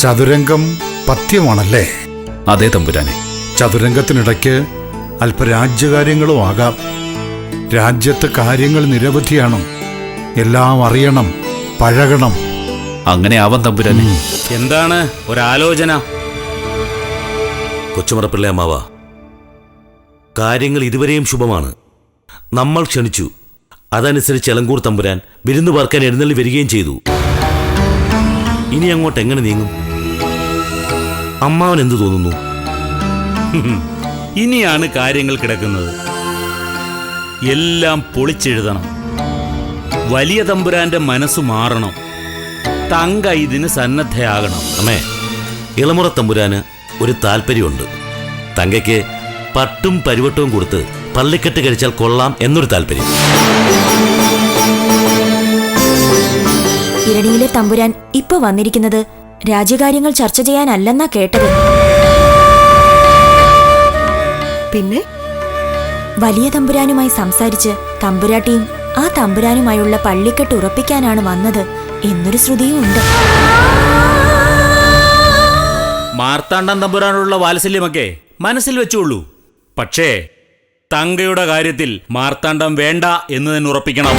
ചതുരംഗം പഥ്യമാണല്ലേ? അതേ തമ്പുരാനെ. ചതുരംഗത്തിനിടയ്ക്ക് അല്പരാജ്യകാര്യങ്ങളും ആകാം. രാജ്യത്ത് കാര്യങ്ങൾ നിരവധിയാണ്. എല്ലാം അറിയണം, പഴകണം. അങ്ങനെ ആവാം തമ്പുരാനെ. എന്താണ് ഒരാലോചന? കൊച്ചുമറപ്പിള്ളേ അമ്മാവ, കാര്യങ്ങൾ ഇതുവരെയും ശുഭമാണ്. നമ്മൾ ക്ഷണിച്ചു, അതനുസരിച്ച് എളങ്കൂർ തമ്പുരാൻ വിരുന്നു പാർക്കാൻ എഴുന്നള്ളി വരികയും ചെയ്തു. ഇനി അങ്ങോട്ട് എങ്ങനെ നീങ്ങും? അമ്മാവൻ എന്തു തോന്നുന്നു? ഇനിയാണ് കാര്യങ്ങൾ കിടക്കുന്നത്. എല്ലാം പൊളിച്ചെഴുതണം. വലിയ തമ്പുരാന്റെ മനസ്സ് മാറണം. തങ്ക ഇതിന് സന്നദ്ധയാകണം. അമ്മേ, ഇളമുറ തമ്പുരാന് ഒരു താല്പര്യമുണ്ട്. തങ്കയ്ക്ക് പട്ടും പരിവട്ടവും കൊടുത്ത് പള്ളിക്കെട്ട് കഴിച്ചാൽ കൊള്ളാം എന്നൊരു താല്പര്യം. ഇരണിയിലെ തമ്പുരാൻ ഇപ്പൊ വന്നിരിക്കുന്നത് രാജ്യകാര്യങ്ങൾ ചർച്ച ചെയ്യാനല്ലെന്നാ കേട്ടത്. പിന്നെ വലിയ തമ്പുരാനുമായി സംസാരിച്ച് തമ്പുരാട്ടിയും ആ തമ്പുരാനുമായുള്ള പള്ളിക്കെട്ട് ഉറപ്പിക്കാനാണ് വന്നത് എന്നൊരു ശ്രുതിയും ഉണ്ട്. മാർത്താണ്ഡം തമ്പുരാനുള്ള വാത്സല്യമൊക്കെ മനസ്സിൽ വെച്ചുള്ളൂ. പക്ഷേ തങ്കയുടെ കാര്യത്തിൽ മാർത്താണ്ഡം വേണ്ട എന്ന് തന്നെ ഉറപ്പിക്കണം.